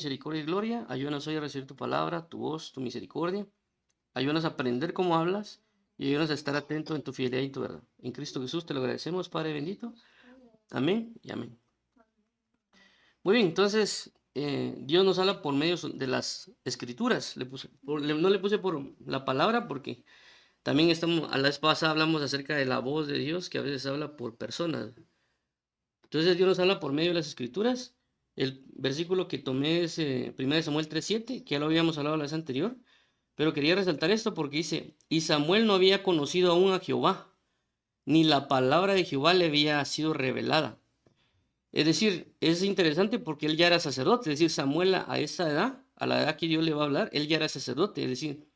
Misericordia y gloria, ayúdanos hoy a recibir tu palabra, tu voz, tu misericordia. Ayúdanos a aprender cómo hablas y ayúdanos a estar atentos en tu fidelidad y tu verdad. En Cristo Jesús te lo agradecemos, Padre bendito. Amén y amén. Muy bien, entonces Dios nos habla por medio de las escrituras. No le puse por la palabra porque también a la vez pasada hablamos acerca de la voz de Dios que a veces habla por personas. Entonces Dios nos habla por medio de las escrituras. El versículo que tomé es 1 Samuel 3:7, que ya lo habíamos hablado la vez anterior, pero quería resaltar esto porque dice, y Samuel no había conocido aún a Jehová, ni la palabra de Jehová le había sido revelada. Es decir, es interesante porque él ya era sacerdote, es decir, Samuel a esa edad, a la edad que Dios le va a hablar, él ya era sacerdote, es decir,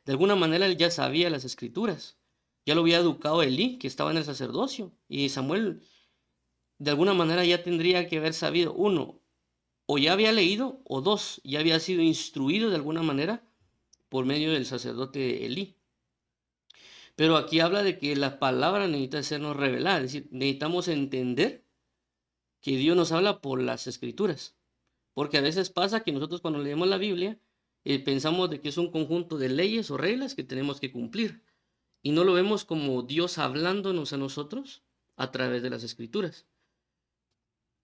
de alguna manera él ya sabía las escrituras, ya lo había educado Elí, que estaba en el sacerdocio, y Samuel de alguna manera ya tendría que haber sabido, uno, o ya había leído, o dos, ya había sido instruido de alguna manera por medio del sacerdote Elí. Pero aquí habla de que la palabra necesita sernos revelada, es decir, necesitamos entender que Dios nos habla por las escrituras. Porque a veces pasa que nosotros cuando leemos la Biblia pensamos de que es un conjunto de leyes o reglas que tenemos que cumplir y no lo vemos como Dios hablándonos a nosotros a través de las escrituras,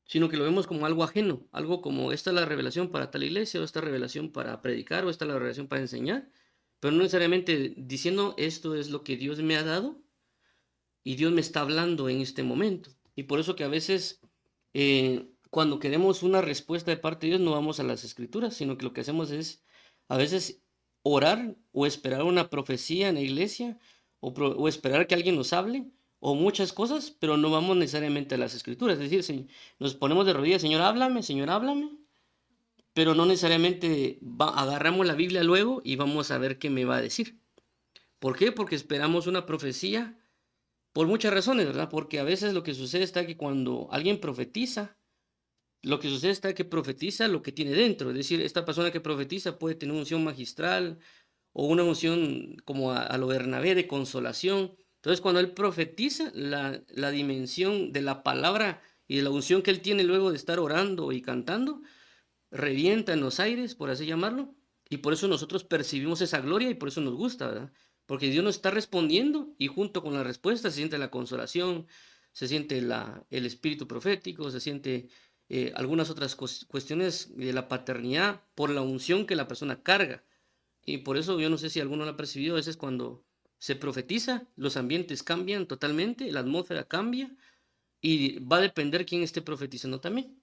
sino que lo vemos como algo ajeno, algo como esta es la revelación para tal iglesia, o esta revelación para predicar, o esta es la revelación para enseñar, pero no necesariamente diciendo esto es lo que Dios me ha dado y Dios me está hablando en este momento. Y por eso que a veces cuando queremos una respuesta de parte de Dios no vamos a las escrituras, sino que lo que hacemos es a veces orar o esperar una profecía en la iglesia o esperar que alguien nos hable o muchas cosas, pero no vamos necesariamente a las escrituras. Es decir, si nos ponemos de rodillas, Señor, háblame, pero no necesariamente agarramos la Biblia luego y vamos a ver qué me va a decir. ¿Por qué? Porque esperamos una profecía por muchas razones, ¿verdad? Porque a veces lo que sucede está que cuando alguien profetiza, lo que sucede está que profetiza lo que tiene dentro. Es decir, esta persona que profetiza puede tener una unción magistral o una unción como a lo Bernabé de consolación. Entonces, cuando él profetiza, la dimensión de la palabra y de la unción que él tiene luego de estar orando y cantando, revienta en los aires, por así llamarlo, y por eso nosotros percibimos esa gloria y por eso nos gusta, ¿verdad? Porque Dios nos está respondiendo y junto con la respuesta se siente la consolación, se siente el espíritu profético, se siente algunas otras cuestiones de la paternidad por la unción que la persona carga. Y por eso yo no sé si alguno lo ha percibido, a veces cuando se profetiza, los ambientes cambian totalmente, la atmósfera cambia y va a depender quién esté profetizando también.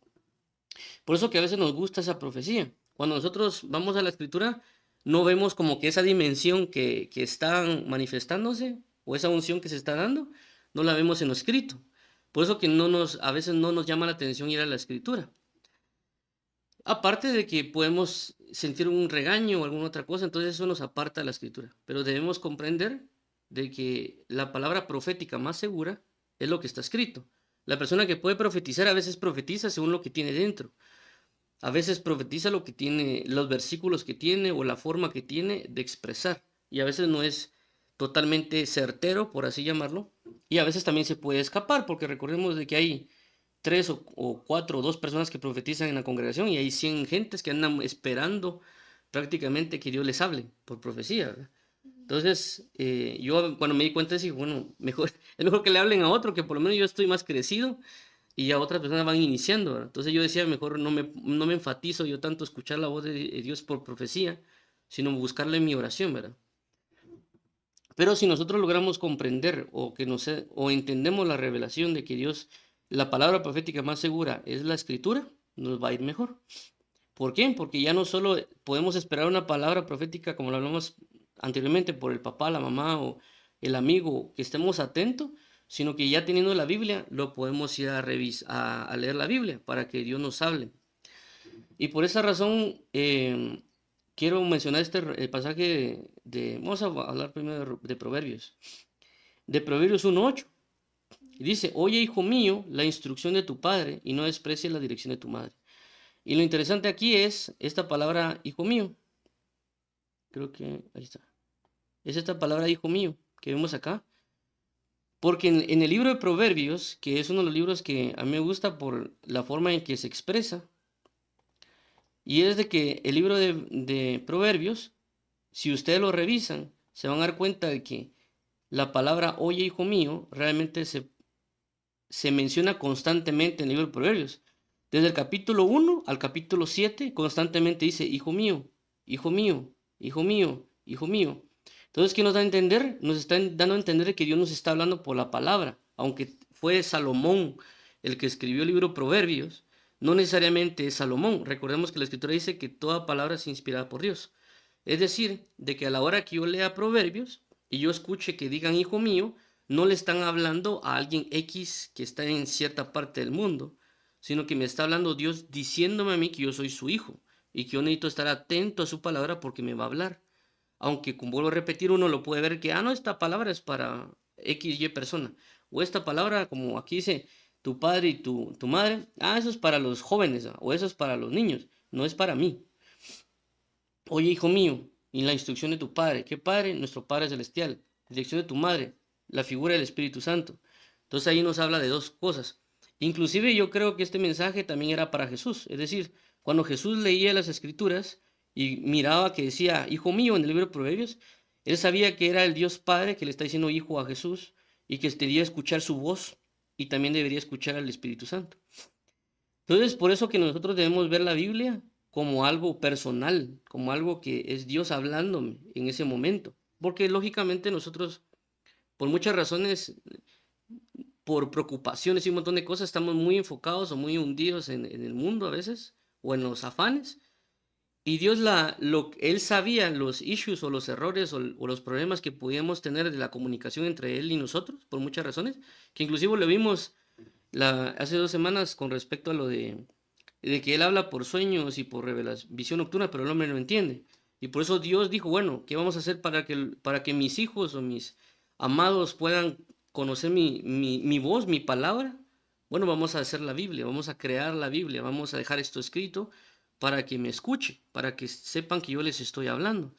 Por eso que a veces nos gusta esa profecía. Cuando nosotros vamos a la escritura, no vemos como que esa dimensión que está manifestándose o esa unción que se está dando, no la vemos en lo escrito. Por eso que a veces no nos llama la atención ir a la escritura. Aparte de que podemos sentir un regaño o alguna otra cosa, entonces eso nos aparta de la escritura. Pero debemos comprender de que la palabra profética más segura es lo que está escrito. La persona que puede profetizar a veces profetiza según lo que tiene dentro. A veces profetiza lo que tiene, los versículos que tiene o la forma que tiene de expresar. Y a veces no es totalmente certero, por así llamarlo. Y a veces también se puede escapar, porque recordemos de que hay tres o cuatro o dos personas que profetizan en la congregación y hay 100 gentes que andan esperando prácticamente que Dios les hable por profecía, ¿verdad? Entonces, yo cuando me di cuenta, dije, bueno, mejor, es mejor que le hablen a otro, que por lo menos yo estoy más crecido y ya otras personas van iniciando, ¿verdad? Entonces yo decía, mejor no me enfatizo yo tanto escuchar la voz de Dios por profecía, sino buscarle en mi oración, ¿verdad? Pero si nosotros logramos comprender o entendemos la revelación de que Dios, la palabra profética más segura es la escritura, nos va a ir mejor. ¿Por qué? Porque ya no solo podemos esperar una palabra profética como lo hablamos anteriormente por el papá, la mamá o el amigo, que estemos atentos, sino que ya teniendo la Biblia lo podemos ir a leer la Biblia para que Dios nos hable. Y por esa razón quiero mencionar el pasaje vamos a hablar primero de Proverbios, de Proverbios 1:8. Y dice, oye hijo mío la instrucción de tu padre y no desprecies la dirección de tu madre. Y lo interesante aquí es esta palabra hijo mío. Creo que ahí está. Es esta palabra hijo mío que vemos acá. Porque en el libro de Proverbios, que es uno de los libros que a mí me gusta por la forma en que se expresa, Y es de que el libro de Proverbios, si ustedes lo revisan, se van a dar cuenta de que la palabra oye, hijo mío, realmente se menciona constantemente en el libro de Proverbios. Desde el capítulo 1 al capítulo 7, constantemente dice, hijo mío, hijo mío, hijo mío, hijo mío. Entonces, ¿qué nos da a entender? Nos está dando a entender que Dios nos está hablando por la palabra. Aunque fue Salomón el que escribió el libro de Proverbios, no necesariamente es Salomón. Recordemos que la Escritura dice que toda palabra es inspirada por Dios. Es decir, de que a la hora que yo lea Proverbios y yo escuche que digan hijo mío, no le están hablando a alguien X que está en cierta parte del mundo, sino que me está hablando Dios diciéndome a mí que yo soy su hijo y que yo necesito estar atento a su palabra porque me va a hablar. Aunque, como vuelvo a repetir, uno lo puede ver que, no, esta palabra es para X, Y persona. O esta palabra, como aquí dice, tu padre y tu madre, eso es para los jóvenes, o eso es para los niños, no es para mí. Oye, hijo mío, y la instrucción de tu Padre. ¿Qué Padre? Nuestro Padre Celestial. Dirección de tu Madre, la figura del Espíritu Santo. Entonces ahí nos habla de dos cosas. Inclusive yo creo que este mensaje también era para Jesús. Es decir, cuando Jesús leía las Escrituras y miraba que decía, hijo mío, en el libro de Proverbios, él sabía que era el Dios Padre que le está diciendo hijo a Jesús y que debería escuchar su voz y también debería escuchar al Espíritu Santo. Entonces, por eso que nosotros debemos ver la Biblia como algo personal, como algo que es Dios hablándome en ese momento. Porque lógicamente nosotros, por muchas razones, por preocupaciones y un montón de cosas, estamos muy enfocados o muy hundidos en el mundo a veces, o en los afanes. Y Dios, Él sabía los issues o los errores o los problemas que podíamos tener de la comunicación entre Él y nosotros, por muchas razones, que inclusive lo vimos hace 2 semanas con respecto a lo de que él habla por sueños y por revelación, visión nocturna, pero el hombre no entiende. Y por eso Dios dijo, bueno, ¿qué vamos a hacer para que mis hijos o mis amados puedan conocer mi voz, mi palabra? Bueno, vamos a hacer la Biblia, vamos a crear la Biblia, vamos a dejar esto escrito para que me escuche, para que sepan que yo les estoy hablando.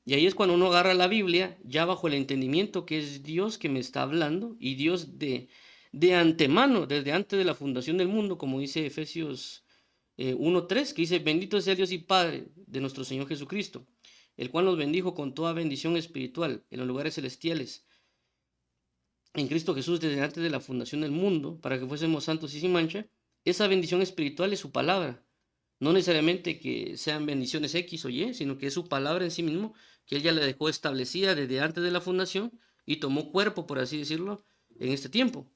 Y ahí es cuando uno agarra la Biblia, ya bajo el entendimiento que es Dios que me está hablando, y Dios de antemano, desde antes de la fundación del mundo, como dice Efesios 1:3, que dice, bendito sea Dios y Padre de nuestro Señor Jesucristo, el cual nos bendijo con toda bendición espiritual en los lugares celestiales, en Cristo Jesús desde antes de la fundación del mundo, para que fuésemos santos y sin mancha. Esa bendición espiritual es su palabra. No necesariamente que sean bendiciones X o Y, sino que es su palabra en sí mismo, que Él ya la dejó establecida desde antes de la fundación y tomó cuerpo, por así decirlo, en este tiempo.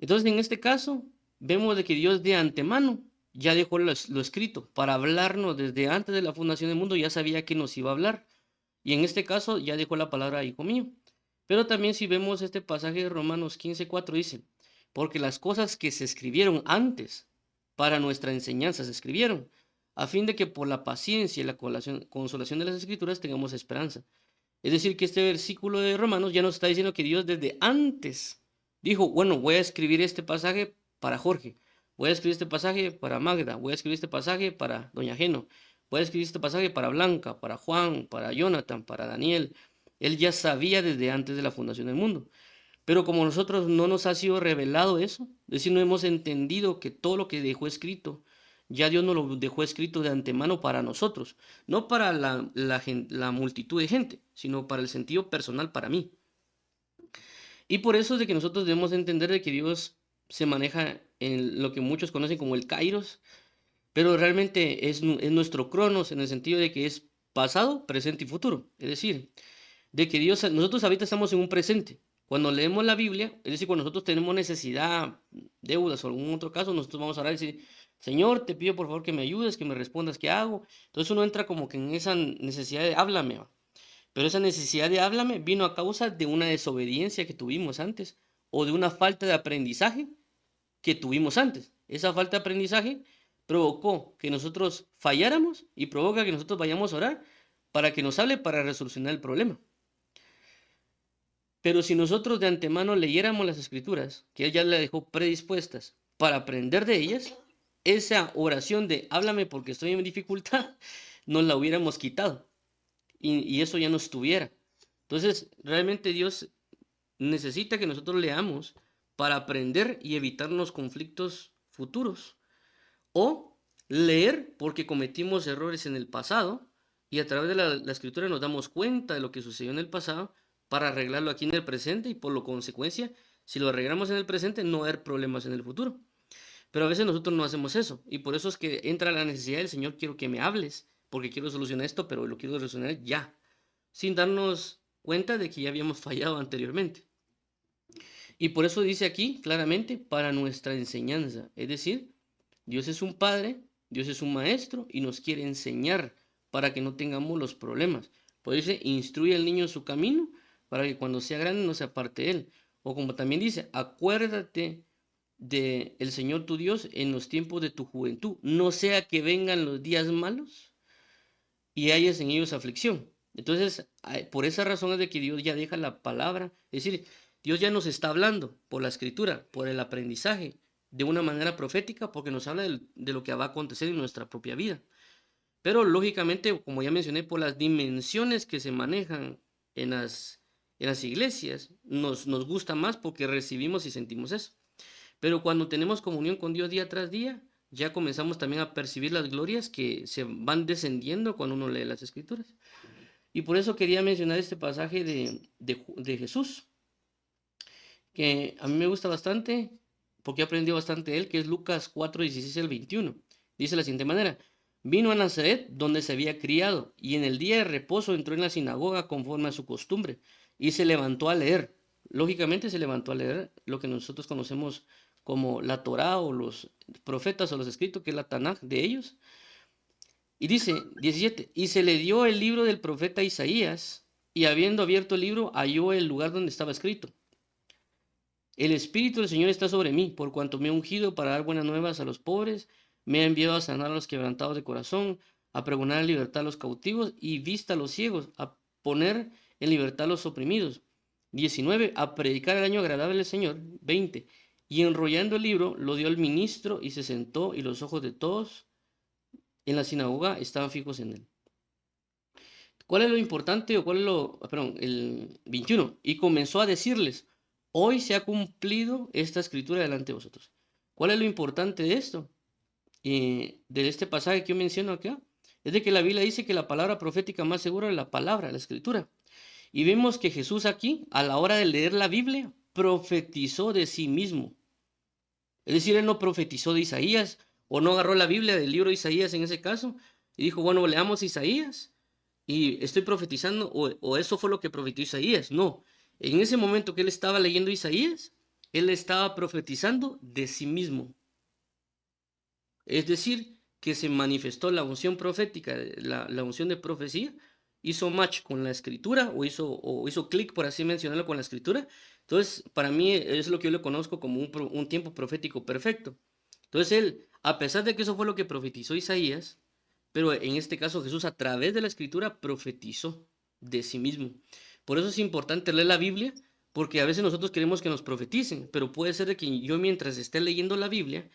Entonces, en este caso, vemos de que Dios de antemano ya dejó lo escrito para hablarnos desde antes de la fundación del mundo, ya sabía que nos iba a hablar. Y en este caso ya dejó la palabra hijo mío. Pero también si vemos este pasaje de Romanos 15:4 dice, porque las cosas que se escribieron antes para nuestra enseñanza se escribieron, a fin de que por la paciencia y la consolación de las escrituras tengamos esperanza. Es decir, que este versículo de Romanos ya nos está diciendo que Dios desde antes dijo, bueno, voy a escribir este pasaje para Jorge, voy a escribir este pasaje para Magda, voy a escribir este pasaje para Doña Geno, voy a escribir este pasaje para Blanca, para Juan, para Jonathan, para Daniel. Él ya sabía desde antes de la fundación del mundo. Pero como nosotros no nos ha sido revelado eso, es decir, no hemos entendido que todo lo que dejó escrito, ya Dios nos lo dejó escrito de antemano para nosotros, no para la multitud de gente, sino para el sentido personal para mí. Y por eso es de que nosotros debemos entender de que Dios se maneja en lo que muchos conocen como el Kairos, pero realmente es nuestro Cronos en el sentido de que es pasado, presente y futuro. Es decir, de que Dios, nosotros ahorita estamos en un presente. Cuando leemos la Biblia, es decir, cuando nosotros tenemos necesidad, deudas o algún otro caso, nosotros vamos a orar y decir, Señor, te pido por favor que me ayudes, que me respondas, ¿qué hago? Entonces uno entra como que en esa necesidad de háblame, ¿va? Pero esa necesidad de háblame vino a causa de una desobediencia que tuvimos antes o de una falta de aprendizaje que tuvimos antes. Esa falta de aprendizaje provocó que nosotros falláramos y provoca que nosotros vayamos a orar para que nos hable para resolucionar el problema. Pero si nosotros de antemano leyéramos las escrituras, que Él ya le dejó predispuestas para aprender de ellas, esa oración de háblame porque estoy en dificultad, nos la hubiéramos quitado y eso ya no estuviera. Entonces, realmente Dios necesita que nosotros leamos para aprender y evitarnos conflictos futuros o leer porque cometimos errores en el pasado y a través de la escritura nos damos cuenta de lo que sucedió en el pasado para arreglarlo aquí en el presente y por lo consecuencia, si lo arreglamos en el presente, no haber problemas en el futuro. Pero a veces nosotros no hacemos eso y por eso es que entra la necesidad del Señor, quiero que me hables porque quiero solucionar esto, pero lo quiero solucionar ya, sin darnos cuenta de que ya habíamos fallado anteriormente. Y por eso dice aquí claramente para nuestra enseñanza, es decir, Dios es un padre, Dios es un maestro y nos quiere enseñar para que no tengamos los problemas. Por eso dice, instruye al niño en su camino para que cuando sea grande no se aparte de él. O como también dice, acuérdate de el Señor tu Dios en los tiempos de tu juventud, no sea que vengan los días malos y hayas en ellos aflicción. Entonces, por esa razón es de que Dios ya deja la palabra, es decir, Dios ya nos está hablando por la escritura, por el aprendizaje, de una manera profética, porque nos habla de lo que va a acontecer en nuestra propia vida. Pero lógicamente, como ya mencioné, por las dimensiones que se manejan en las iglesias, nos gusta más porque recibimos y sentimos eso. Pero cuando tenemos comunión con Dios día tras día, ya comenzamos también a percibir las glorias que se van descendiendo cuando uno lee las escrituras. Y por eso quería mencionar este pasaje de Jesús, que a mí me gusta bastante, porque he aprendido bastante de él, que es Lucas 4, 16 al 21. Dice de la siguiente manera, vino a Nazaret donde se había criado, y en el día de reposo entró en la sinagoga conforme a su costumbre, y se levantó a leer. Lógicamente se levantó a leer lo que nosotros conocemos como la Torá o los profetas o los escritos, que es la Tanaj de ellos. Y dice 17, y se le dio el libro del profeta Isaías, y habiendo abierto el libro, halló el lugar donde estaba escrito. El Espíritu del Señor está sobre mí, por cuanto me ha ungido para dar buenas nuevas a los pobres, me ha enviado a sanar a los quebrantados de corazón, a pregonar en libertad a los cautivos y vista a los ciegos, a poner en libertad a los oprimidos. 19, a predicar el año agradable del Señor. 20, y enrollando el libro, lo dio al ministro y se sentó y los ojos de todos en la sinagoga estaban fijos en él. ¿Cuál es lo importante o cuál es lo, perdón, el 21? Y comenzó a decirles, hoy se ha cumplido esta escritura delante de vosotros. ¿Cuál es lo importante de esto? De este pasaje que yo menciono acá, es de que la Biblia dice que la palabra profética más segura es la palabra, la escritura. Y vemos que Jesús aquí, a la hora de leer la Biblia, profetizó de sí mismo. Es decir, él no profetizó de Isaías, o no agarró la Biblia del libro de Isaías en ese caso, y dijo, bueno, leamos Isaías, y estoy profetizando, o eso fue lo que profetizó Isaías. No, en ese momento que él estaba leyendo Isaías, él estaba profetizando de sí mismo. Es decir, que se manifestó la unción profética, la unción de profecía, hizo match con la escritura, o hizo clic, por así mencionarlo, con la escritura. Entonces, para mí es lo que yo le conozco como un tiempo profético perfecto. Entonces, él, a pesar de que eso fue lo que profetizó Isaías, pero en este caso Jesús a través de la escritura profetizó de sí mismo. Por eso es importante leer la Biblia, porque a veces nosotros queremos que nos profeticen, pero puede ser de que yo mientras esté leyendo la Biblia,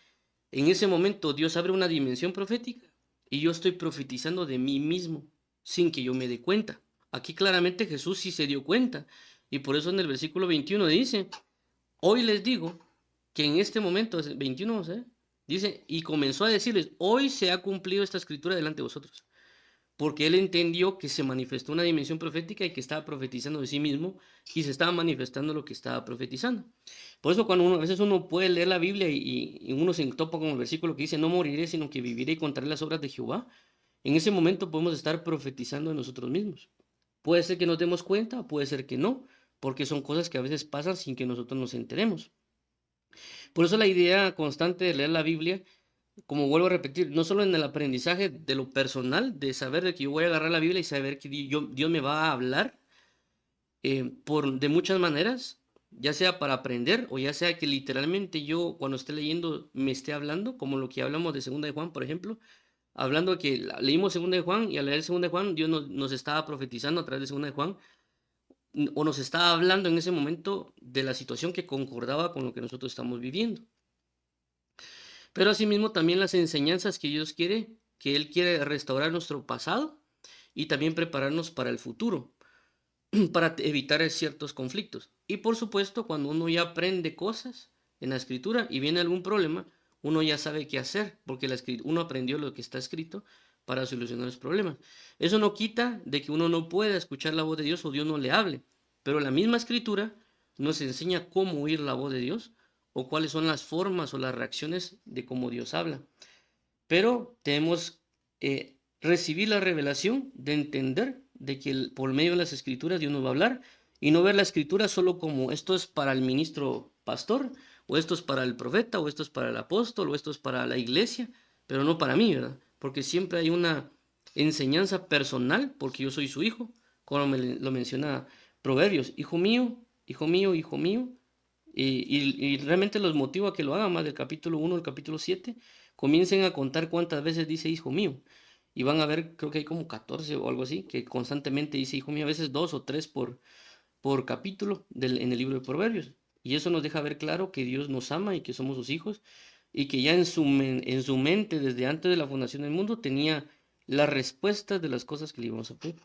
en ese momento Dios abre una dimensión profética y yo estoy profetizando de mí mismo sin que yo me dé cuenta. Aquí claramente Jesús sí se dio cuenta y por eso en el versículo 21 dice, hoy les digo que en este momento, 21, ¿sabes? Dice, y comenzó a decirles, hoy se ha cumplido esta escritura delante de vosotros. Porque él entendió que se manifestó una dimensión profética y que estaba profetizando de sí mismo y se estaba manifestando lo que estaba profetizando. Por eso cuando a veces uno puede leer la Biblia y uno se topa con el versículo que dice, no moriré, sino que viviré y contaré las obras de Jehová, en ese momento podemos estar profetizando de nosotros mismos. Puede ser que nos demos cuenta, puede ser que no, porque son cosas que a veces pasan sin que nosotros nos enteremos. Por eso la idea constante de leer la Biblia, como vuelvo a repetir, no solo en el aprendizaje de lo personal, de saber de que yo voy a agarrar la Biblia y saber que Dios me va a hablar de muchas maneras, ya sea para aprender o ya sea que literalmente yo cuando esté leyendo me esté hablando, como lo que hablamos de Segunda de Juan, por ejemplo, hablando de que leímos Segunda de Juan y al leer Segunda de Juan Dios nos estaba profetizando a través de Segunda de Juan o nos estaba hablando en ese momento de la situación que concordaba con lo que nosotros estamos viviendo. Pero asimismo también las enseñanzas que Dios quiere, que Él quiere restaurar nuestro pasado y también prepararnos para el futuro, para evitar ciertos conflictos. Y por supuesto, cuando uno ya aprende cosas en la escritura y viene algún problema, uno ya sabe qué hacer, porque uno aprendió lo que está escrito para solucionar los problemas. Eso no quita de que uno no pueda escuchar la voz de Dios o Dios no le hable, pero la misma escritura nos enseña cómo oír la voz de Dios o cuáles son las formas o las reacciones de cómo Dios habla. Pero debemos recibir la revelación de entender de que por medio de las escrituras Dios nos va a hablar y no ver la escritura solo como esto es para el ministro pastor, o esto es para el profeta, o esto es para el apóstol, o esto es para la iglesia, pero no para mí, ¿verdad? Porque siempre hay una enseñanza personal, porque yo soy su hijo, como lo menciona Proverbios, hijo mío, hijo mío, hijo mío, y realmente los motivo a que lo hagan, más del capítulo 1 al capítulo 7, comiencen a contar cuántas veces dice hijo mío. Y van a ver, creo que hay como 14 o algo así, que constantemente dice hijo mío, a veces 2 o 3 por capítulo en el libro de Proverbios. Y eso nos deja ver claro que Dios nos ama y que somos sus hijos, y que ya en su mente, desde antes de la fundación del mundo, tenía las respuestas de las cosas que le íbamos a pedir.